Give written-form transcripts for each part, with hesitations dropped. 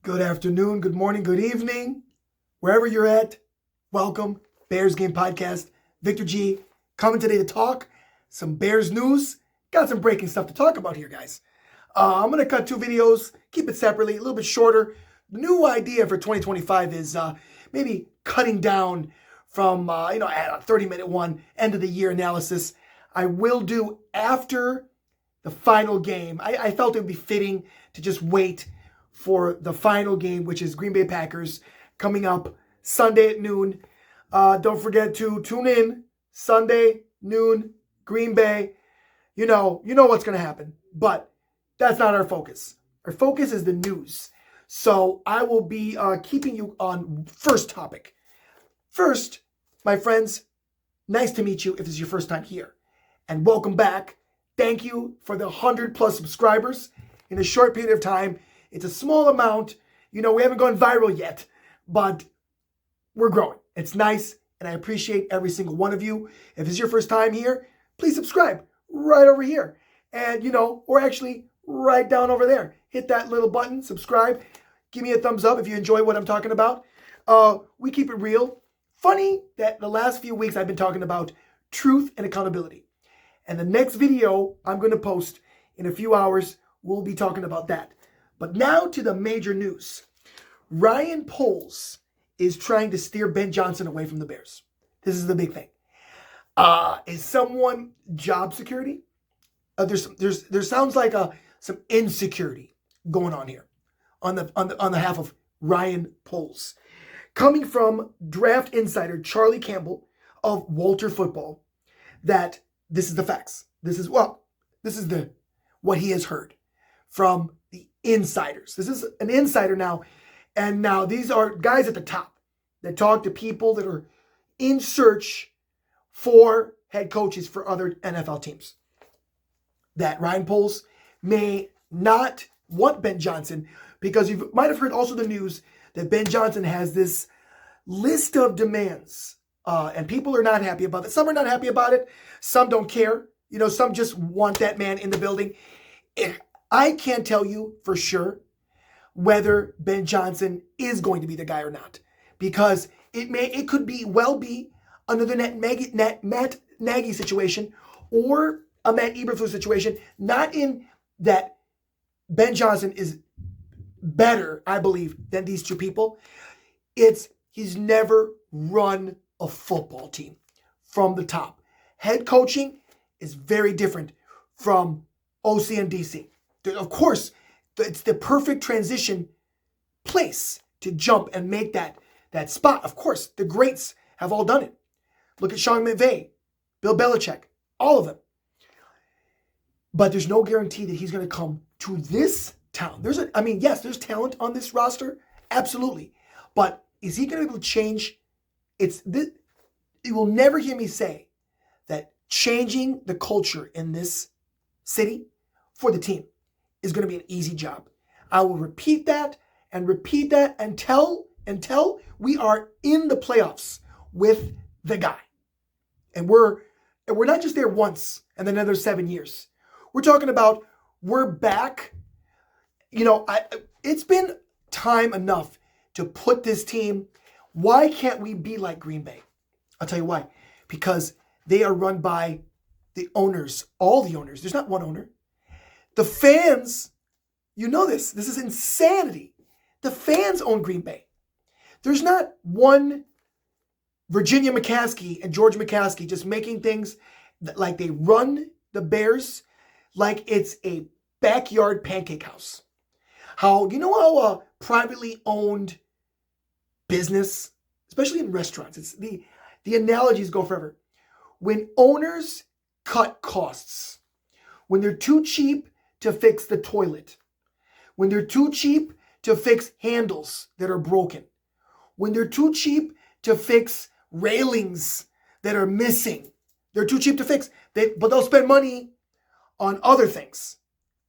Good afternoon, good morning, good evening, wherever you're at. Welcome, Bears Game Podcast. Victor G coming today to talk some Bears news. Got some breaking stuff to talk about here, guys. I'm going to cut two videos, keep it separately, a little bit shorter. The new idea for 2025 is maybe cutting down from, a 30-minute one, end of the year analysis. I will do after the final game. I felt it would be fitting to just wait for the final game, which is Green Bay Packers, coming up Sunday at noon. Don't forget to tune in Sunday, noon, Green Bay. You know what's going to happen, but that's not our focus. Our focus is the news. So I will be keeping you on first topic. First, my friends, nice to meet you if this is your first time here. And welcome back. Thank you for the 100+ subscribers in a short period of time. It's a small amount. We haven't gone viral yet, but we're growing. It's nice, and I appreciate every single one of you. If it's your first time here, please subscribe right over here. And, or actually right down over there. Hit that little button, subscribe. Give me a thumbs up if you enjoy what I'm talking about. We keep it real. Funny that the last few weeks I've been talking about truth and accountability. And the next video I'm going to post in a few hours, we'll be talking about that. But now to the major news. Ryan Poles is trying to steer Ben Johnson away from the Bears. This is the big thing. Is someone job security? There sounds like some insecurity going on here on the half of Ryan Poles. Coming from draft insider Charlie Campbell of Walter Football, that this is the facts. This is what he has heard from the insiders. This is an insider now. And now these are guys at the top that talk to people that are in search for head coaches for other NFL teams. That Ryan Poles may not want Ben Johnson because you might have heard also the news that Ben Johnson has this list of demands. And people are not happy about it. Some are not happy about it. Some don't care. Some just want that man in the building. I can't tell you for sure whether Ben Johnson is going to be the guy or not, because it could well be another Matt Nagy situation or a Matt Eberflus situation. Not in that Ben Johnson is better, I believe, than these two people. He's never run a football team from the top. Head coaching is very different from OC and DC. Of course, it's the perfect transition place to jump and make that spot. Of course, the greats have all done it. Look at Sean McVay, Bill Belichick, all of them. But there's no guarantee that he's going to come to this town. Yes, there's talent on this roster, absolutely. But is he going to be able to change? You will never hear me say that changing the culture in this city for the team is going to be an easy job. I will repeat that until we are in the playoffs with the guy. And we're not just there once and then another 7 years. We're talking about we're back. It's been time enough to put this team. Why can't we be like Green Bay? I'll tell you why. Because they are run by the owners, all the owners. There's not one owner. The fans, this is insanity. The fans own Green Bay. There's not one Virginia McCaskey and George McCaskey just making things like they run the Bears like it's a backyard pancake house. How a privately owned business, especially in restaurants, it's the analogies go forever. When owners cut costs, when they're too cheap to fix the toilet, when they're too cheap to fix handles that are broken, when they're too cheap to fix railings that are missing, they're too cheap to fix, but they'll spend money on other things,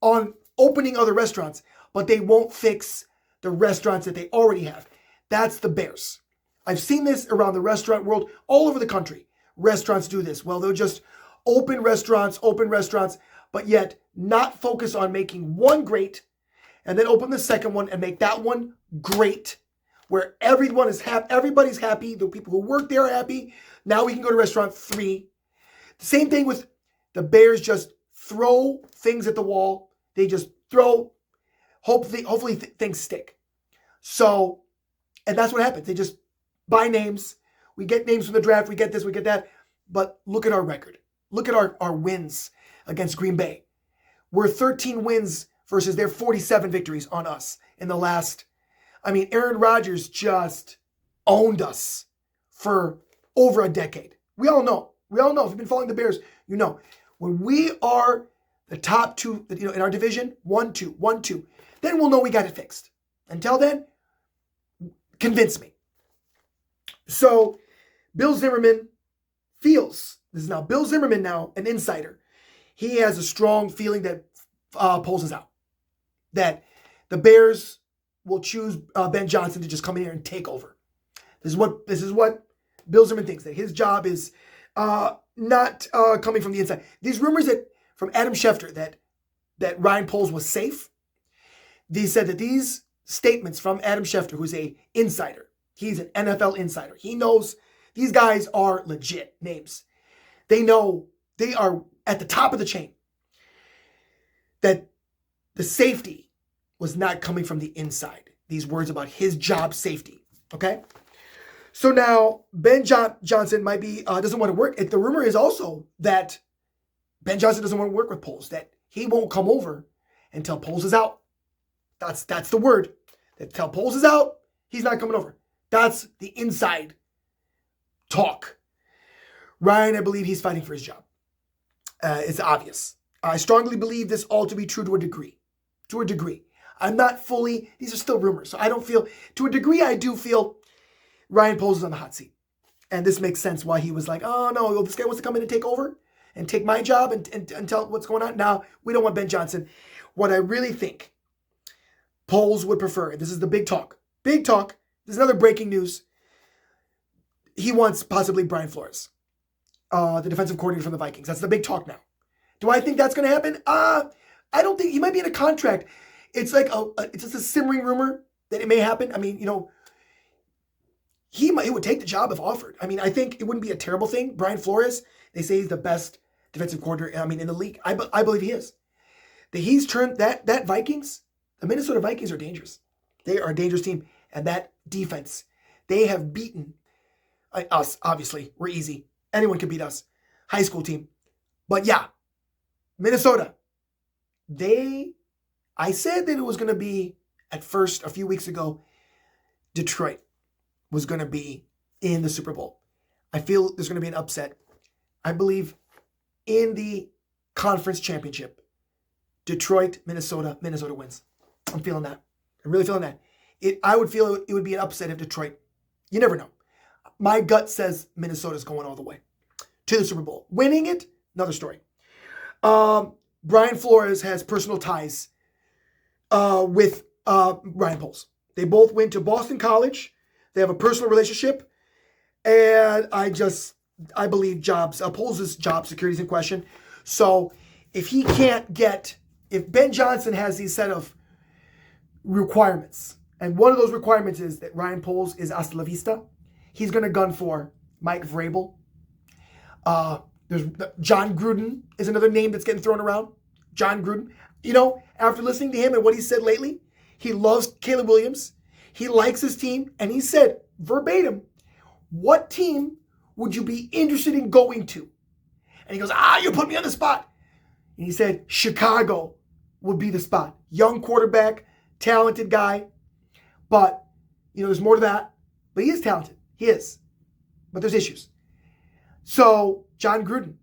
on opening other restaurants, but they won't fix the restaurants that they already have. That's the Bears. I've seen this around the restaurant world, all over the country. Restaurants do this. Well, they'll just open restaurants, but yet not focus on making one great and then open the second one and make that one great, where everybody's happy. The people who work there are happy. Now we can go to restaurant 3. The same thing with the Bears, just throw things at the wall. They just throw, hopefully things stick. So, and that's what happens. They just buy names. We get names from the draft. We get this, we get that. But look at our record. Look at our wins against Green Bay. We're 13 wins versus their 47 victories on us in the last. I mean, Aaron Rodgers just owned us for over a decade. We all know. If you've been following the Bears, you know. When we are the top 2, in our division, 1-2, then we'll know we got it fixed. Until then, convince me. So, Bill Zimmerman feels, this is now Bill Zimmerman now, an insider. He has a strong feeling that Poles is out. That the Bears will choose Ben Johnson to just come in here and take over. This is what Bill Zimmerman thinks, that his job is not coming from the inside. These rumors from Adam Schefter that Ryan Poles was safe, they said that these statements from Adam Schefter, who's a insider, he's an NFL insider. He knows these guys are legit names. They know they are at the top of the chain. That the safety was not coming from the inside. These words about his job safety. Okay? So now Ben Johnson might be doesn't want to work. The rumor is also that Ben Johnson doesn't want to work with Poles, that he won't come over until Poles is out. That's the word. Until Poles is out, he's not coming over. That's the inside talk. Ryan, I believe he's fighting for his job. It's obvious. I strongly believe this all to be true to a degree. To a degree. I'm not fully, these are still rumors, so I don't feel, to a degree I do feel Ryan Poles is on the hot seat. And this makes sense why he was like, oh no, this guy wants to come in and take over and take my job and tell what's going on. Now, we don't want Ben Johnson. What I really think Poles would prefer, and this is the big talk. Big talk. There's another breaking news. He wants possibly Brian Flores, the defensive coordinator from the Vikings. That's the big talk now. Do I think that's going to happen? I don't think. He might be in a contract. It's like it's just a simmering rumor that it may happen. I mean, he would take the job if offered. I mean, I think it wouldn't be a terrible thing. Brian Flores, they say he's the best defensive coordinator, in the league. I believe he is. That he's turned that Vikings, the Minnesota Vikings are dangerous. They are a dangerous team. And that defense, they have beaten us, obviously. We're easy. Anyone can beat us. High school team. But yeah, Minnesota, I said that it was going to be, at first, a few weeks ago, Detroit was going to be in the Super Bowl. I feel there's going to be an upset. I believe in the conference championship, Detroit, Minnesota wins. I'm feeling that. I'm really feeling that. I would feel it would be an upset if Detroit. You never know. My gut says Minnesota's going all the way to the Super Bowl. Winning it, another story. Brian Flores has personal ties with Ryan Poles. They both went to Boston College. They have a personal relationship. And I believe Poles' job security is in question. So if Ben Johnson has these set of requirements, and one of those requirements is that Ryan Poles is hasta la vista, he's going to gun for Mike Vrabel. There's John Gruden is another name that's getting thrown around. John Gruden. After listening to him and what he said lately, he loves Caleb Williams. He likes his team. And he said, verbatim, what team would you be interested in going to? And he goes, you put me on the spot. And he said, Chicago would be the spot. Young quarterback, talented guy. But, there's more to that. But he is talented. He is. But there's issues. So, John Gruden,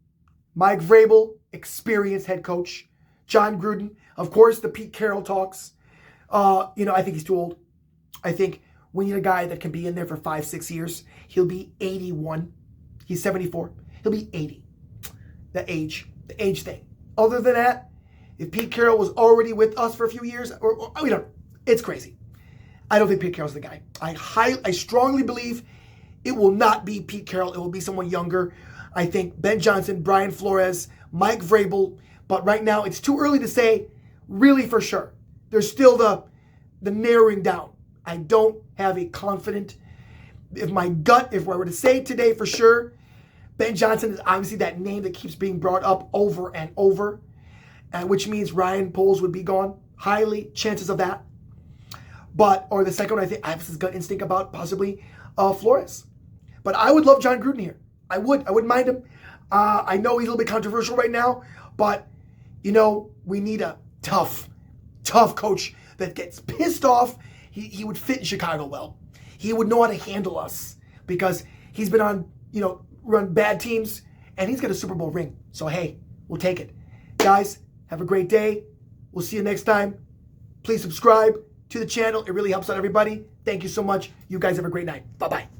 Mike Vrabel, experienced head coach. John Gruden, of course, the Pete Carroll talks. I think he's too old. I think we need a guy that can be in there for 5-6 years. He'll be 81. He's 74. He'll be 80. The age thing. Other than that, if Pete Carroll was already with us for a few years, or we don't know. It's crazy. I don't think Pete Carroll's the guy. I strongly believe it will not be Pete Carroll. It will be someone younger. I think Ben Johnson, Brian Flores, Mike Vrabel. But right now, it's too early to say really for sure. There's still the narrowing down I don't have a confident. If I were to say today for sure, Ben Johnson is obviously that name that keeps being brought up over and over, which means Ryan Poles would be gone. Highly chances of that. Or the second one, I have this gut instinct about possibly Flores. But I would love John Gruden here. I wouldn't mind him. I know he's a little bit controversial right now, but we need a tough coach that gets pissed off. He would fit in Chicago well. He would know how to handle us because he's been on, run bad teams, and he's got a Super Bowl ring. So, hey, we'll take it. Guys, have a great day. We'll see you next time. Please subscribe to the channel. It really helps out everybody. Thank you so much. You guys have a great night. Bye-bye.